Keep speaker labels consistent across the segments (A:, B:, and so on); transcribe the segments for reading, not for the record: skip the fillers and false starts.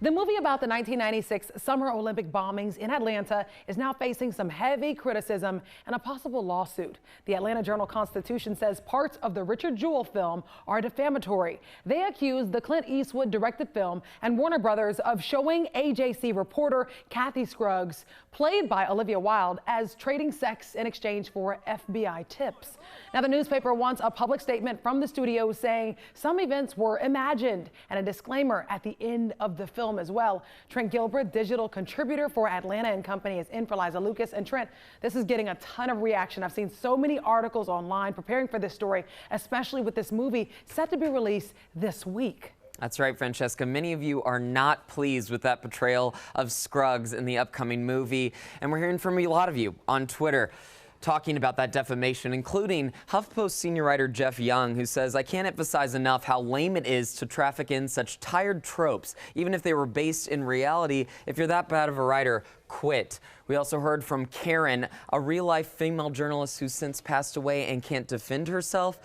A: The movie about the 1996 Summer Olympic bombings in Atlanta is now facing some heavy criticism and a possible lawsuit. The Atlanta Journal-Constitution says parts of the Richard Jewell film are defamatory. They accuse the Clint Eastwood-directed film and Warner Brothers of showing AJC reporter Kathy Scruggs, played by Olivia Wilde, as trading sex in exchange for FBI tips. Now, the newspaper wants a public statement from the studio saying some events were imagined and a disclaimer at the end of the film as well. Trent Gilbert, digital contributor for Atlanta & Company, is in for Liza Lucas. And Trent, this is getting a ton of reaction. I've seen so many articles online preparing for this story, especially with this movie set to be released this week.
B: That's right, Francesca. Many of you are not pleased with that portrayal of Scruggs in the upcoming movie. And we're hearing from a lot of you on Twitter talking about that defamation, including HuffPost senior writer Jeff Young, who says, "I can't emphasize enough how lame it is to traffic in such tired tropes, even if they were based in reality. If you're that bad of a writer, quit." We also heard from Karen, a real-life female journalist who's since passed away and can't defend herself.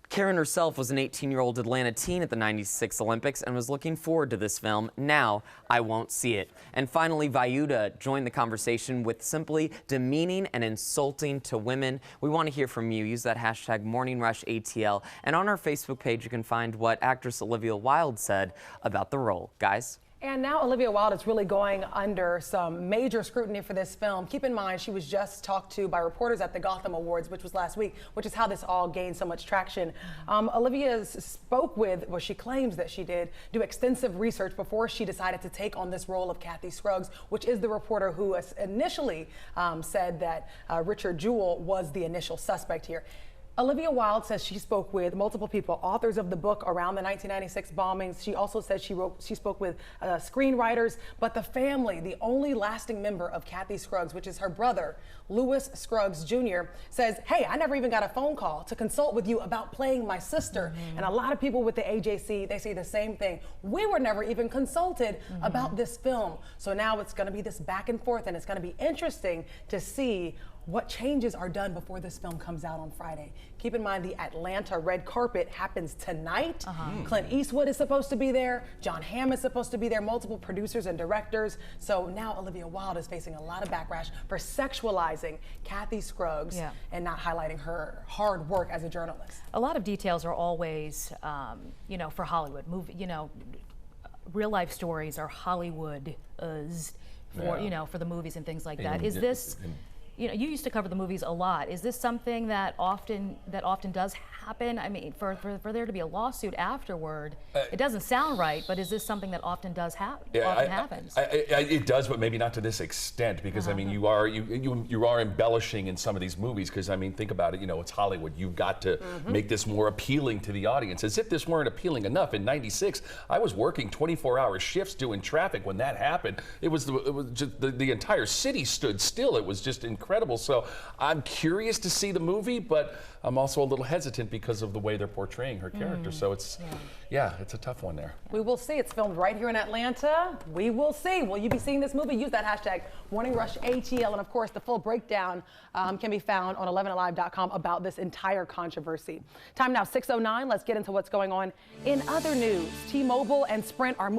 B: Karen herself was an 18-year-old Atlanta teen at the '96 Olympics and was looking forward to this film. Now, I won't see it. And finally, Wilde joined the conversation with simply demeaning and insulting to women. We want to hear from you. Use that hashtag MorningRushATL. And on our Facebook page, you can find what actress Olivia Wilde said about the role. Guys?
A: And now Olivia Wilde is really going under some major scrutiny for this film. Keep in mind, she was just talked to by reporters at the Gotham Awards, which was last week, which is how this all gained so much traction. Olivia spoke with, well, she claims that she did do extensive research before she decided to take on this role of Kathy Scruggs, which is the reporter who initially said that Richard Jewell was the initial suspect here. Olivia Wilde says she spoke with multiple people, authors of the book around the 1996 bombings. She also says she spoke with screenwriters, but the family, the only lasting member of Kathy Scruggs, which is her brother, Louis Scruggs Jr., says, "Hey, I never even got a phone call to consult with you about playing my sister." And a lot of people with the AJC, they say the same thing. We were never even consulted about this film. So now it's going to be this back and forth, and it's going to be interesting to see what changes are done before this film comes out on Friday. Keep in mind, the Atlanta red carpet happens tonight. Clint Eastwood is supposed to be there. John Hamm is supposed to be there. Multiple producers and directors. So now Olivia Wilde is facing a lot of backlash for sexualizing Kathy Scruggs and not highlighting her hard work as a journalist.
C: A lot of details are always, for Hollywood. Real life stories are Hollywood-ized for the movies and things like that. Is this? You used to cover the movies a lot. Is this something that often does happen? I mean, for there to be a lawsuit afterward, it doesn't sound right, but is this something that often does happen? Happens?
D: It does, but maybe not to this extent, because I mean, you are embellishing in some of these movies, because I mean, think about it. It's Hollywood. You've got to make this more appealing to the audience. As if this weren't appealing enough. In '96, I was working 24-hour shifts doing traffic when that happened. It was just the entire city stood still. It was just incredible. So I'm curious to see the movie, but I'm also a little hesitant because of the way they're portraying her character. So it's, it's a tough one there.
A: We will see. It's filmed right here in Atlanta. We will see. Will you be seeing this movie? Use that hashtag MorningRushATL. And of course, the full breakdown can be found on 11alive.com about this entire controversy. Time now 6:09. Let's get into what's going on in other news. T-Mobile and Sprint are moving